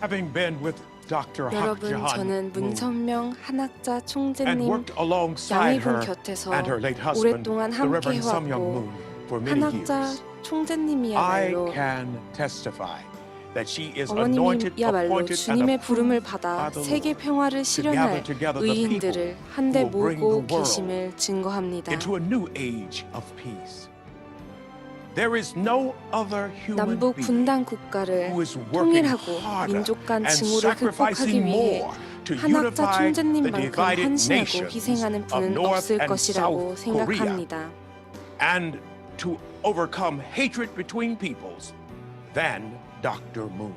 Having been with Dr. Hak 여러분, Jahan 저는 Moon 문천명 한학자 and 총재님 worked alongside 양의분 her 곁에서 and her late husband, 오랫동안 the Reverend 함께 Sum Young 해왔고 Moon, for many 한학자 years. I 총재님이야말로 can testify that she is anointed, 어머님이야말로 appointed, and 주님의 부름을 approved 받아 by the 세계 Lord 평화를 to 실현할 gather together the 의인들을 people 한데 who will bring the 모으고 world 계심을 증거합니다. into a new age of peace. There is no other human 남북 being 분단 국가를 who is working 통일하고 harder 민족 간 and 징후를 극복하기 sacrificing 위해 more to 한학자 unify the 총재님만큼 divided 헌신하고 nations 희생하는 of 분은 North 없을 and 것이라고 South Korea 생각합니다. and to overcome hatred between peoples than Dr. Moon.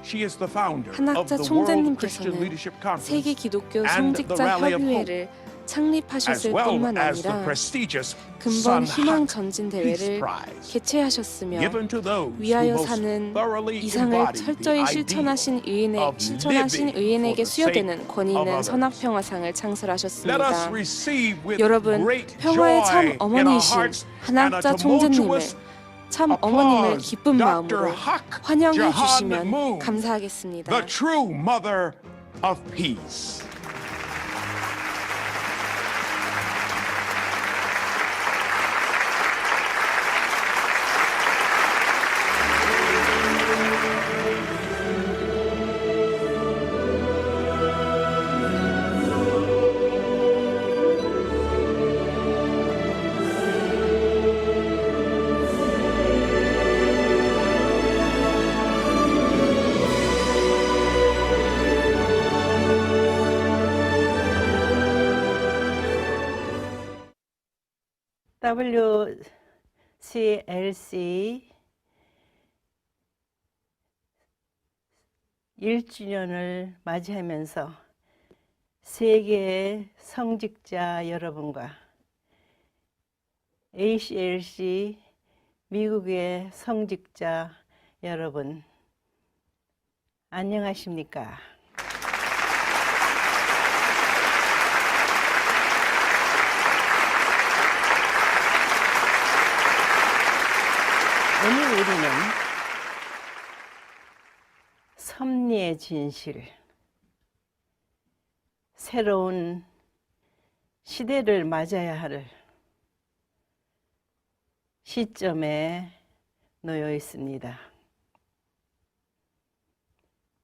She is the founder of 한학자 the World Christian 총재님께서는 Leadership 세계 Conference 기독교 and the 성직자 Rally of Hope, 협의회를 as 창립하셨을 well 뿐만 as the 아니라 prestigious 근본 Sun 희망 Hak 전진 Peace 대회를 Prize 개최하셨으며 given to those who 위하여 most 사는 thoroughly 이상을 embody the 철저히 ideal 실천하신 of living 의인에게 for the sake 수여되는 권위 of 있는 others. 선악평화상을 Let us 창설하셨습니다. receive with 여러분, great 평화의 참 joy in our 어머니이신 hearts and a 한학자 총재님을 tumultuous 참 어머님을 applause 기쁜 마음으로 Dr. Hak 환영해 Jahan 주시면 Moon, 감사하겠습니다. the true mother of peace. WCLC 1주년을 맞이하면서 세계의 성직자 여러분과 ACLC 미국의 성직자 여러분, 안녕하십니까? 오늘 우리는 섭리의 진실, 새로운 시대를 맞아야 할 시점에 놓여 있습니다.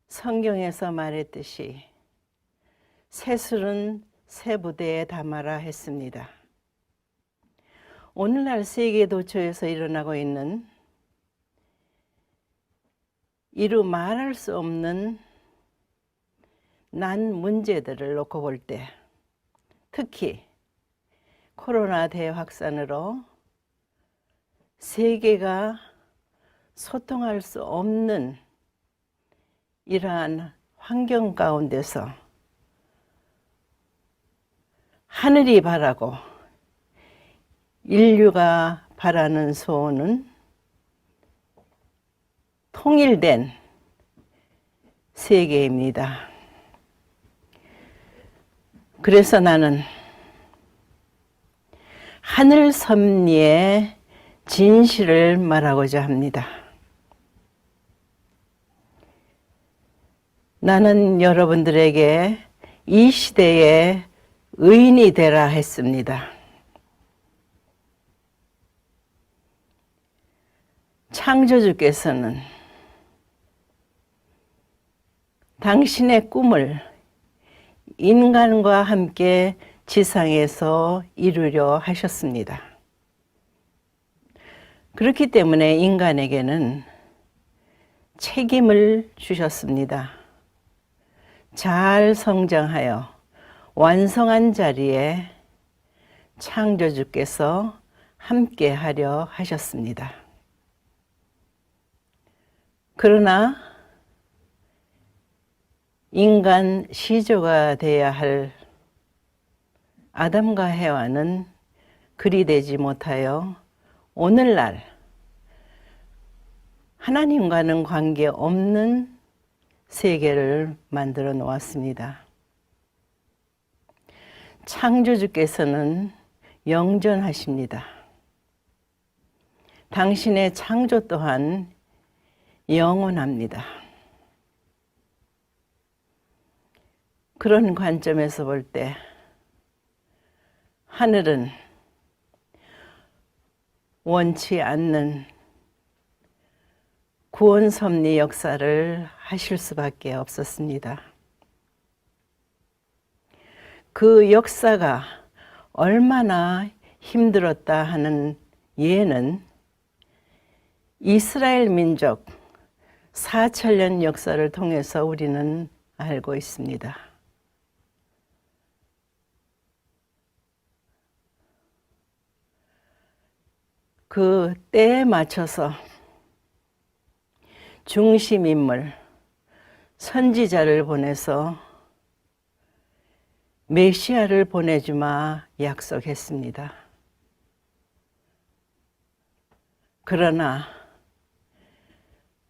성경에서 말했듯이 새술은 새 부대에 담아라 했습니다. 오늘날 세계 도처에서 일어나고 있는 이루 말할 수 없는 난 문제들을 놓고 볼 때, 특히 코로나 대확산으로 세계가 소통할 수 없는 이러한 환경 가운데서 하늘이 바라고 인류가 바라는 소원은 통일된 세계입니다. 그래서 나는 하늘 섭리의 진실을 말하고자 합니다. 나는 여러분들에게 이 시대의 의인이 되라 했습니다. 창조주께서는 당신의 꿈을 인간과 함께 지상에서 이루려 하셨습니다. 그렇기 때문에 인간에게는 책임을 주셨습니다. 잘 성장하여 완성한 자리에 창조주께서 함께 하려 하셨습니다. 그러나 인간 시조가 되어야 할 아담과 해와는 그리 되지 못하여 오늘날 하나님과는 관계없는 세계를 만들어 놓았습니다. 창조주께서는 영존하십니다. 당신의 창조 또한 영원합니다. 그런 관점에서 볼 때 하늘은 원치 않는 구원 섭리 역사를 하실 수밖에 없었습니다. 그 역사가 얼마나 힘들었다 하는 예는 이스라엘 민족 4천년 역사를 통해서 우리는 알고 있습니다. 그 때에 맞춰서 중심인물, 선지자를 보내서 메시아를 보내주마 약속했습니다. 그러나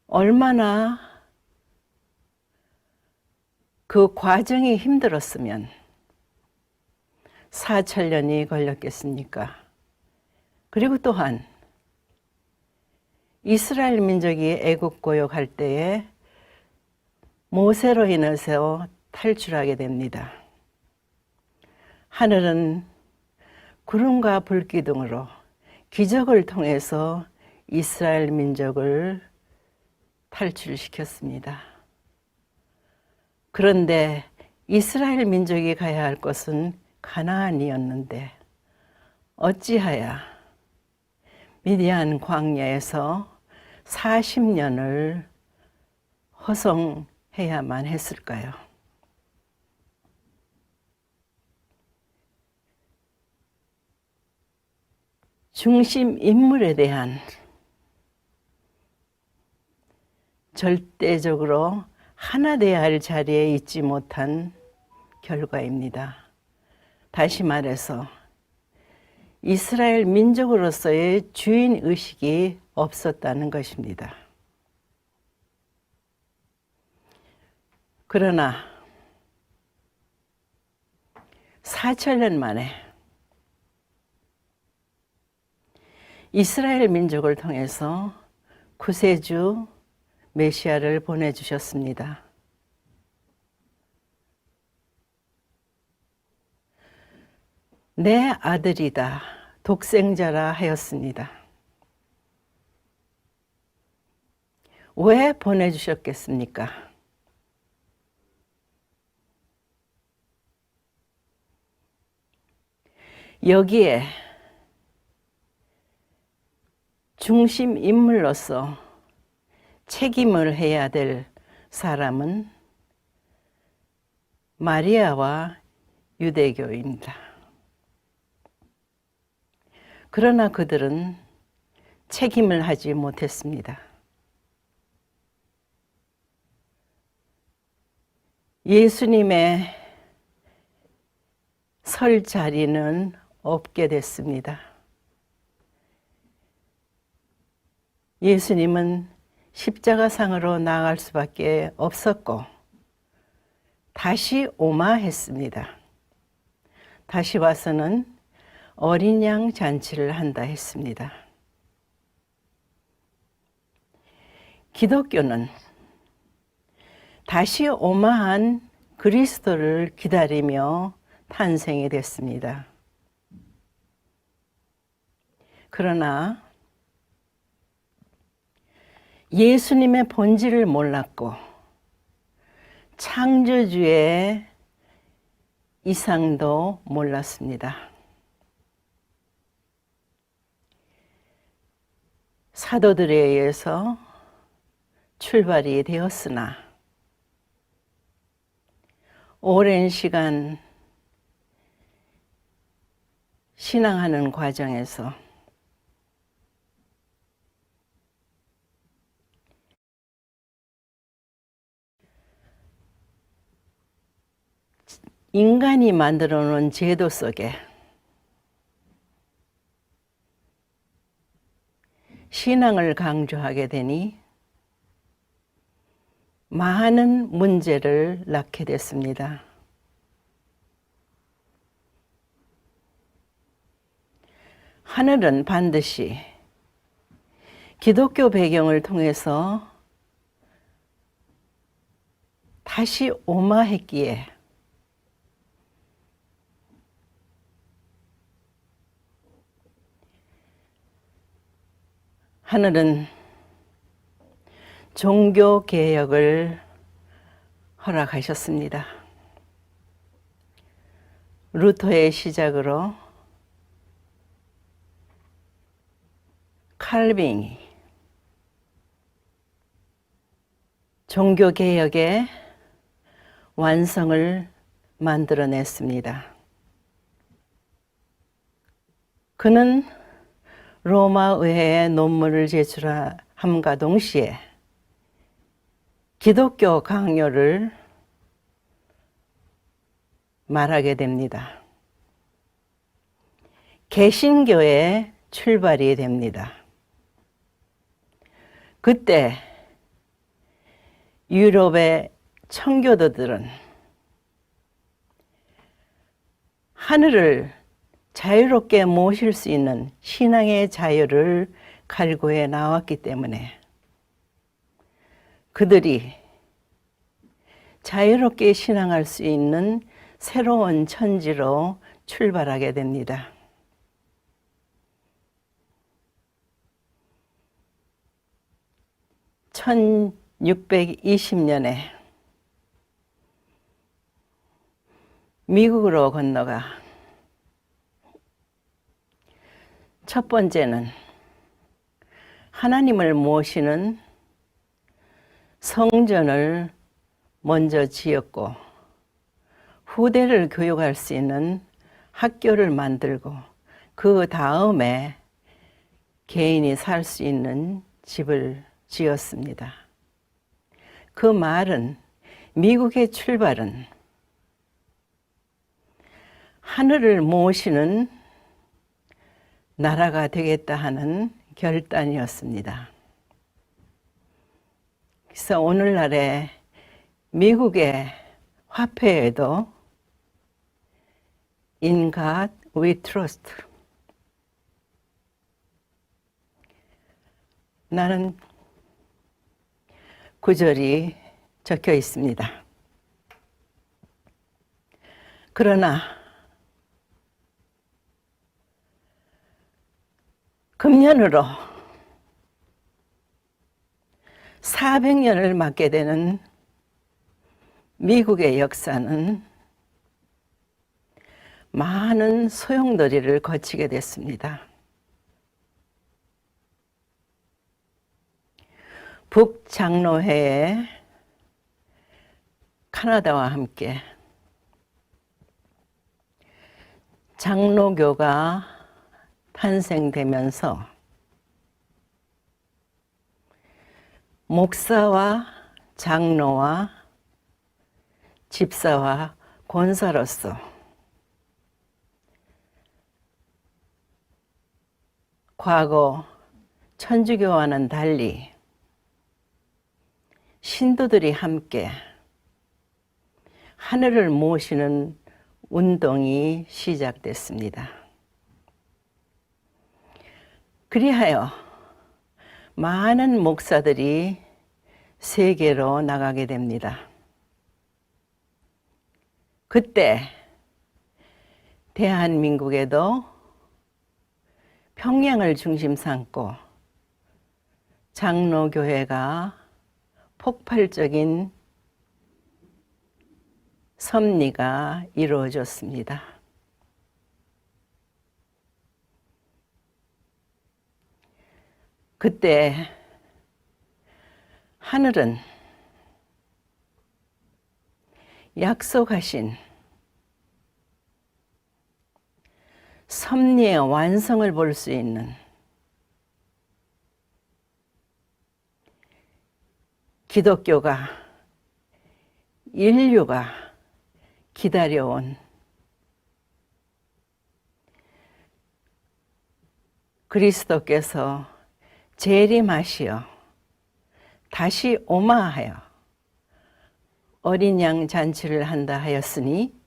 얼마나 그 과정이 힘들었으면 4천년이 걸렸겠습니까? 그리고 또한 이스라엘 민족이 애굽 고역할 때에 모세로 인해서 탈출하게 됩니다. 하늘은 구름과 불기둥으로 기적을 통해서 이스라엘 민족을 탈출시켰습니다. 그런데 이스라엘 민족이 가야 할 곳은 가나안이었는데 어찌하여 미디안 광야에서 40년을 허송해야만 했을까요? 중심 인물에 대한 절대적으로 하나 되어야 할 자리에 있지 못한 결과입니다. 다시 말해서 이스라엘 민족으로서의 주인 의식이 없었다는 것입니다. 그러나 4천년 만에 이스라엘 민족을 통해서 구세주 메시아를 보내주셨습니다. 내 아들이다, 독생자라 하였습니다. 왜 보내주셨겠습니까? 여기에 중심 인물로서 책임을 해야 될 사람은 마리아와 유대교입니다. 그러나 그들은 책임을 하지 못했습니다. 예수님의 설 자리는 없게 됐습니다. 예수님은 십자가상으로 나아갈 수밖에 없었고 다시 오마했습니다. 다시 와서는 어린 양 잔치를 한다 했습니다. 기독교는 다시 오마한 그리스도를 기다리며 탄생이 됐습니다. 그러나 예수님의 본질을 몰랐고 창조주의 이상도 몰랐습니다. 사도들에 의해서 출발이 되었으나 오랜 시간 신앙하는 과정에서 인간이 만들어 놓은 제도 속에 신앙을 강조하게 되니 많은 문제를 낳게 됐습니다. 하늘은 반드시 기독교 배경을 통해서 다시 오마했기에 하늘은 종교 개혁을 허락하셨습니다. 루터의 시작으로 칼빈이 종교 개혁의 완성을 만들어냈습니다. 그는 로마 의회에 논문을 제출함과 동시에 기독교 강요를 말하게 됩니다. 개신교의 출발이 됩니다. 그때 유럽의 청교도들은 하늘을 자유롭게 모실 수 있는 신앙의 자유를 갈구해 나왔기 때문에 그들이 자유롭게 신앙할 수 있는 새로운 천지로 출발하게 됩니다. (1620년에) 미국으로 건너가 첫 번째는 하나님을 모시는 성전을 먼저 지었고, 후대를 교육할 수 있는 학교를 만들고, 그 다음에 개인이 살 수 있는 집을 지었습니다. 그 말은, 미국의 출발은 하늘을 모시는 나라가 되겠다 하는 결단이었습니다. 그래서 오늘날의 미국의 화폐에도 In God we trust. 나는 구절이 적혀 있습니다. 그러나 금년으로 400년을 맞게 되는 미국의 역사는 많은 소용돌이를 거치게 됐습니다. 북장로회에 카나다와 함께 장로교가 탄생되면서 목사와 장로와 집사와 권사로서 과거 천주교와는 달리 신도들이 함께 하늘을 모시는 운동이 시작됐습니다. 그리하여 많은 목사들이 세계로 나가게 됩니다. 그때 대한민국에도 평양을 중심 삼고 장로교회가 폭발적인 섭리가 이루어졌습니다. 그때 하늘은 약속하신 섭리의 완성을 볼 수 있는 기독교가, 인류가 기다려온 그리스도께서 재림하시어 다시 오마하여 어린 양 잔치를 한다 하였으니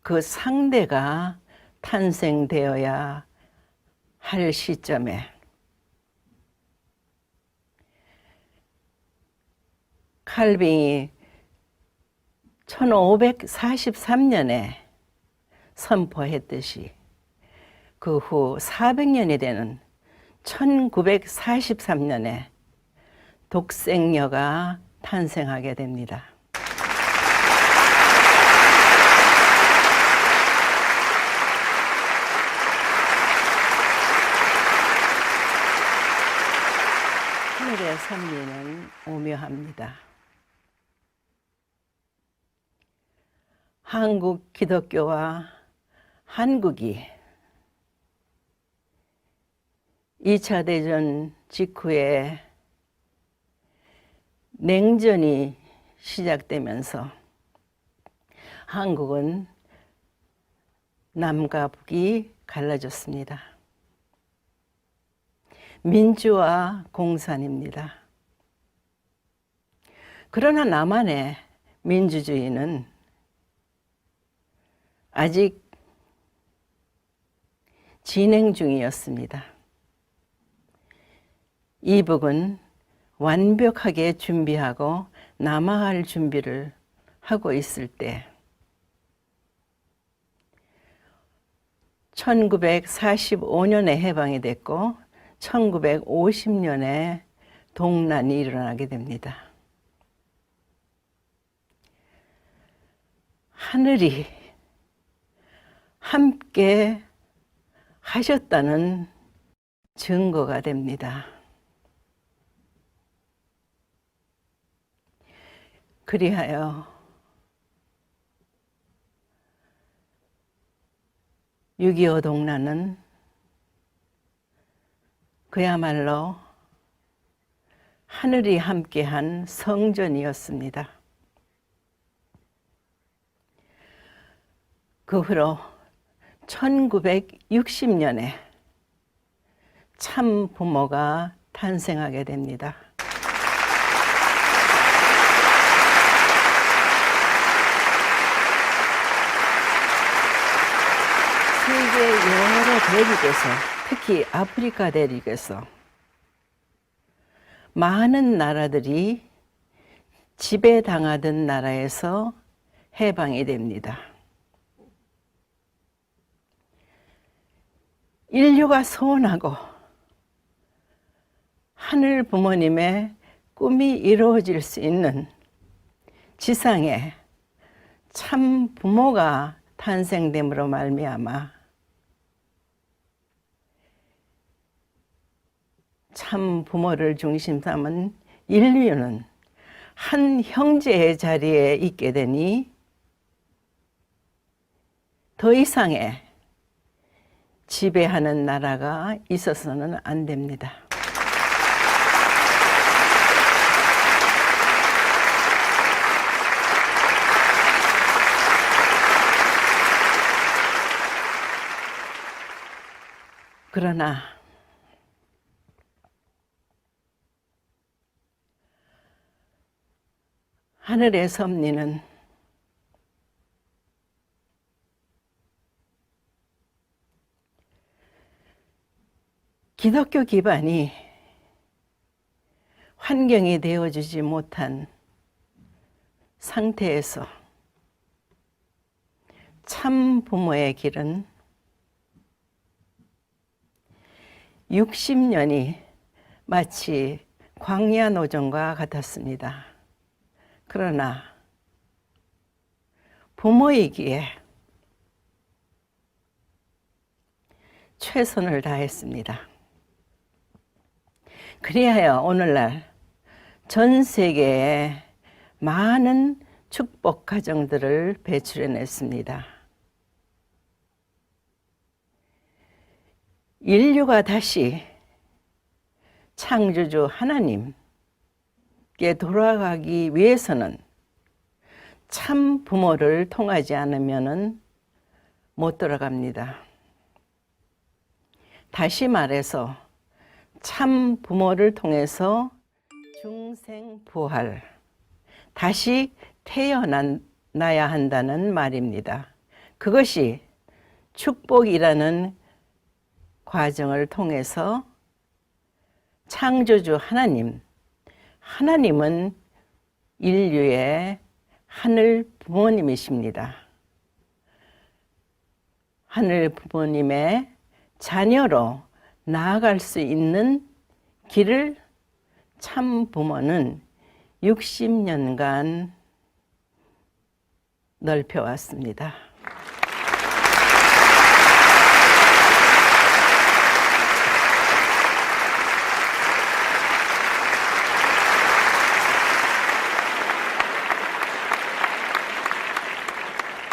그 상대가 탄생되어야 할 시점에 칼빈이 1543년에 선포했듯이 그 후 400년이 되는 1943년에 독생녀가 탄생하게 됩니다. 하늘의 섭리는 오묘합니다. 한국 기독교와 한국이 2차 대전 직후에 냉전이 시작되면서 한국은 남과 북이 갈라졌습니다. 민주화 공산입니다. 그러나 남한의 민주주의는 아직 진행 중이었습니다. 이북은 완벽하게 준비하고 남하할 준비를 하고 있을 때 1945년에 해방이 됐고 1950년에 동란이 일어나게 됩니다. 하늘이 함께 하셨다는 증거가 됩니다. 그리하여 6.25 동란은 그야말로 하늘이 함께한 성전이었습니다. 그 후로 1960년에 참 부모가 탄생하게 됩니다. 세계 여러 대륙에서, 특히 아프리카 대륙에서 많은 나라들이 지배당하던 나라에서 해방이 됩니다. 인류가 소원하고 하늘 부모님의 꿈이 이루어질 수 있는 지상에 참 부모가 탄생됨으로 말미암아 참 부모를 중심 삼은 인류는 한 형제의 자리에 있게 되니 더 이상의 지배하는 나라가 있어서는 안 됩니다. 그러나 하늘의 섭리는 기독교 기반이 환경이 되어주지 못한 상태에서 참 부모의 길은 60년이 마치 광야 노정과 같았습니다. 그러나 부모이기에 최선을 다했습니다. 그리하여 오늘날 전 세계에 많은 축복 가정들을 배출해냈습니다. 인류가 다시 창조주 하나님께 돌아가기 위해서는 참 부모를 통하지 않으면 못 돌아갑니다. 다시 말해서 참 부모를 통해서 중생부활, 다시 태어나야 한다는 말입니다. 그것이 축복이라는 과정을 통해서 창조주 하나님은 인류의 하늘 부모님이십니다. 하늘 부모님의 자녀로 나아갈 수 있는 길을 참 부모는 60년간 넓혀왔습니다.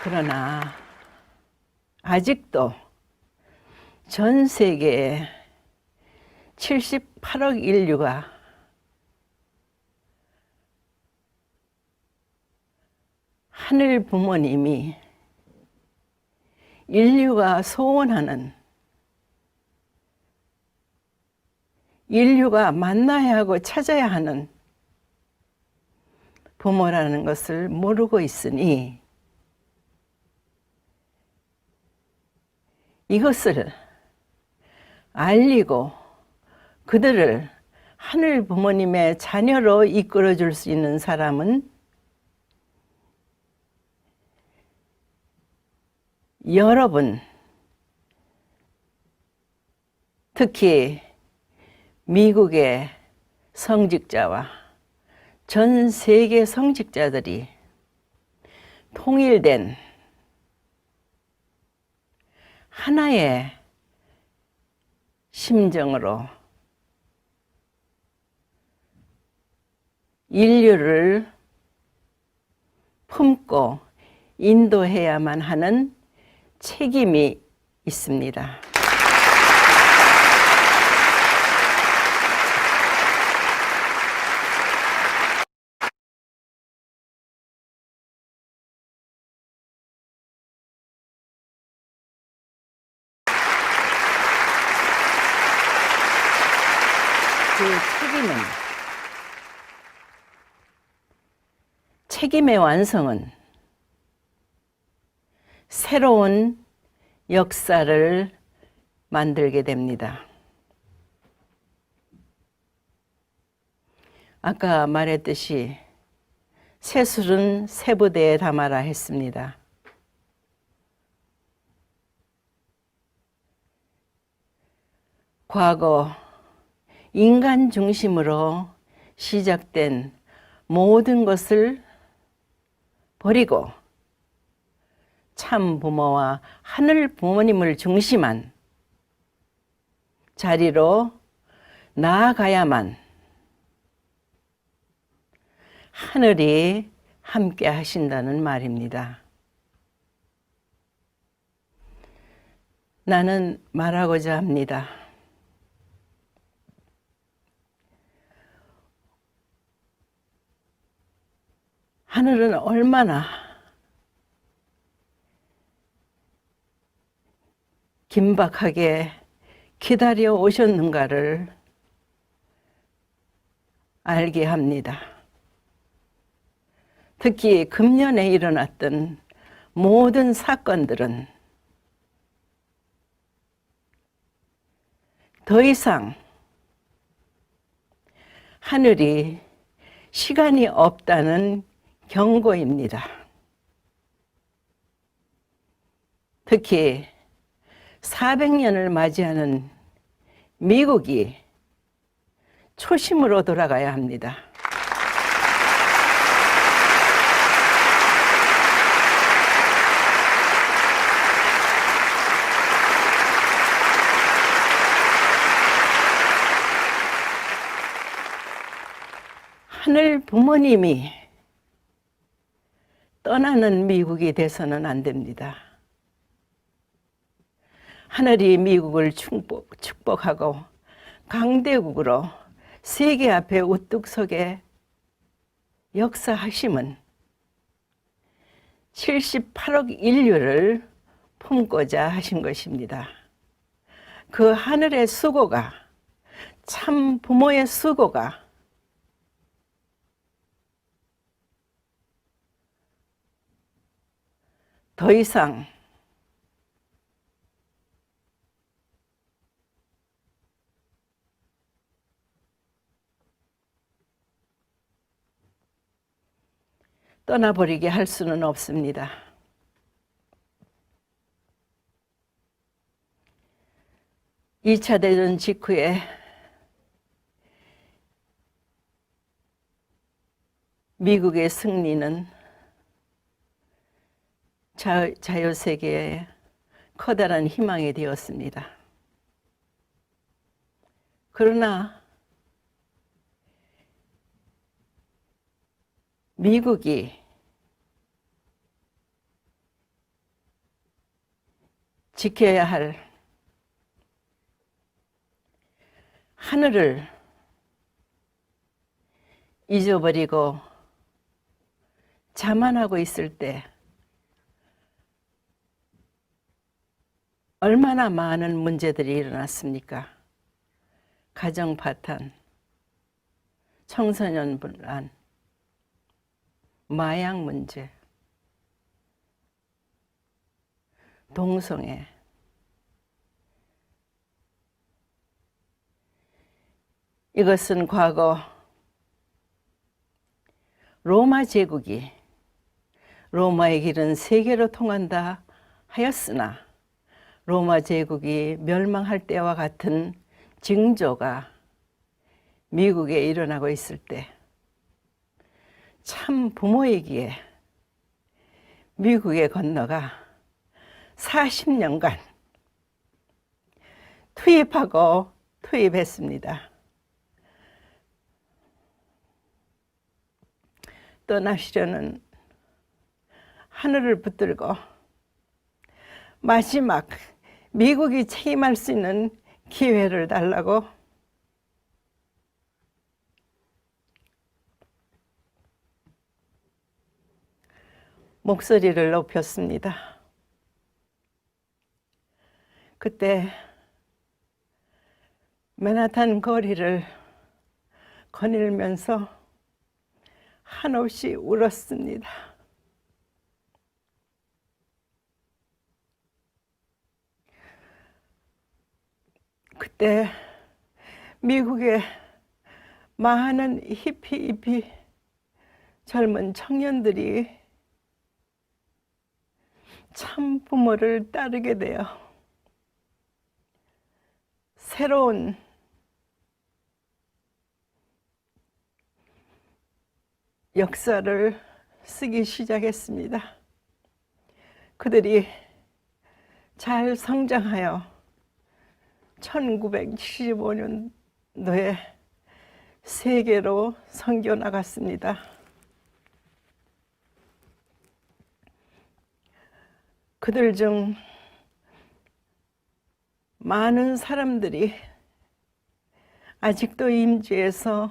그러나 아직도 전 세계에 78억 인류가 하늘 부모님이 인류가 소원하는, 인류가 만나야 하고 찾아야 하는 부모라는 것을 모르고 있으니 이것을 알리고 그들을 하늘 부모님의 자녀로 이끌어 줄 수 있는 사람은 여러분, 특히 미국의 성직자와 전 세계 성직자들이 통일된 하나의 심정으로 인류를 품고 인도해야만 하는 책임이 있습니다. 책임의 완성은 새로운 역사를 만들게 됩니다. 아까 말했듯이 새술은 새부대에 담아라 했습니다. 과거 인간 중심으로 시작된 모든 것을 버리고 참 부모와 하늘 부모님을 중심한 자리로 나아가야만 하늘이 함께 하신다는 말입니다. 나는 말하고자 합니다. 하늘은 얼마나 긴박하게 기다려 오셨는가를 알게 합니다. 특히 금년에 일어났던 모든 사건들은 더 이상 하늘이 시간이 없다는 경고입니다. 특히 400년을 맞이하는 미국이 초심으로 돌아가야 합니다. 하늘 부모님이 떠나는 미국이 돼서는 안 됩니다. 하늘이 미국을 축복하고 강대국으로 세계 앞에 우뚝 서게 역사하심은 78억 인류를 품고자 하신 것입니다. 그 하늘의 수고가, 참 부모의 수고가 더 이상 떠나버리게 할 수는 없습니다. 2차 대전 직후에 미국의 승리는 자유세계의 커다란 희망이 되었습니다. 그러나 미국이 지켜야 할 하늘을 잊어버리고 자만하고 있을 때 얼마나 많은 문제들이 일어났습니까? 가정 파탄, 청소년 분란, 마약 문제, 동성애, 이것은 과거 로마 제국이 로마의 길은 세계로 통한다 하였으나 로마 제국이 멸망할 때와 같은 징조가 미국에 일어나고 있을 때 참 부모이기에 미국에 건너가 40년간 투입하고 투입했습니다. 떠나시려는 하늘을 붙들고 마지막 미국이 책임할 수 있는 기회를 달라고 목소리를 높였습니다. 그때 맨하탄 거리를 거닐면서 한없이 울었습니다. 그때 미국의 많은 히피 젊은 청년들이 참 부모를 따르게 되어 새로운 역사를 쓰기 시작했습니다. 그들이 잘 성장하여 1975년도에 세계로 선교 나갔습니다. 그들 중 많은 사람들이 아직도 임지에서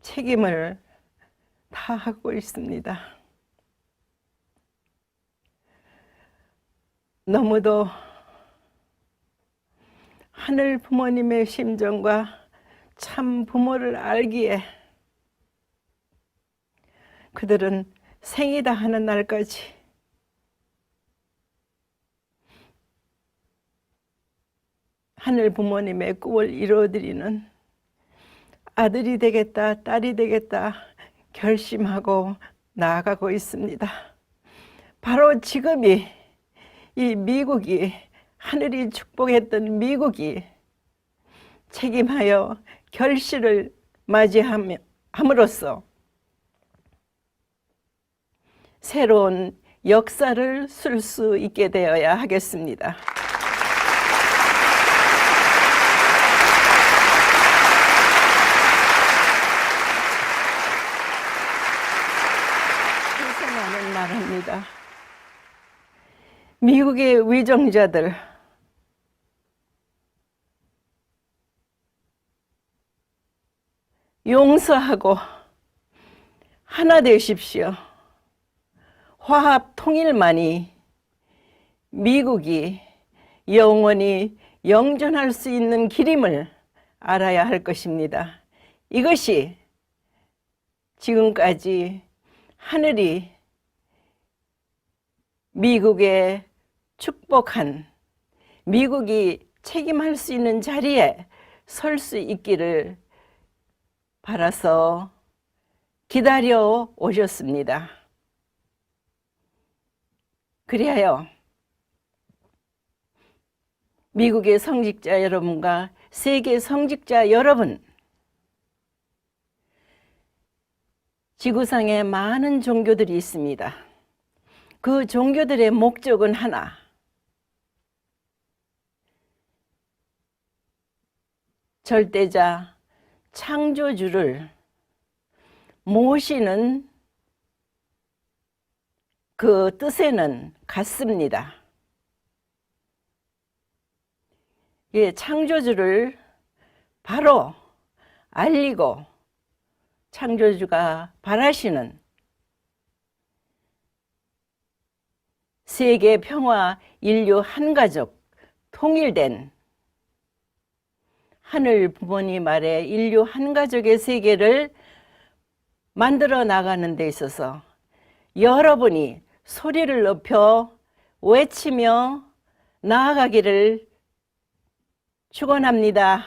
책임을 다하고 있습니다. 너무도 하늘 부모님의 심정과 참 부모를 알기에 그들은 생이다 하는 날까지 하늘 부모님의 꿈을 이루어드리는 아들이 되겠다, 딸이 되겠다 결심하고 나아가고 있습니다. 바로 지금이 이 미국이 하늘이 축복했던 미국이 책임하여 결실을 맞이함으로써 새로운 역사를 쓸 수 있게 되어야 하겠습니다. 희생하는 나라입니다. 미국의 위정자들, 용서하고 하나 되십시오. 화합 통일만이 미국이 영원히 영존할 수 있는 길임을 알아야 할 것입니다. 이것이 지금까지 하늘이 미국에 축복한, 미국이 책임할 수 있는 자리에 설 수 있기를 바라서 기다려 오셨습니다. 그리하여 미국의 성직자 여러분과 세계 성직자 여러분, 지구상에 많은 종교들이 있습니다. 그 종교들의 목적은 하나, 절대자 창조주를 모시는 그 뜻에는 같습니다. 예, 창조주를 바로 알리고 창조주가 바라시는 세계 평화, 인류 한 가족, 통일된 하늘 부모님 아래 인류 한 가족의 세계를 만들어 나가는 데 있어서 여러분이 소리를 높여 외치며 나아가기를 축원합니다.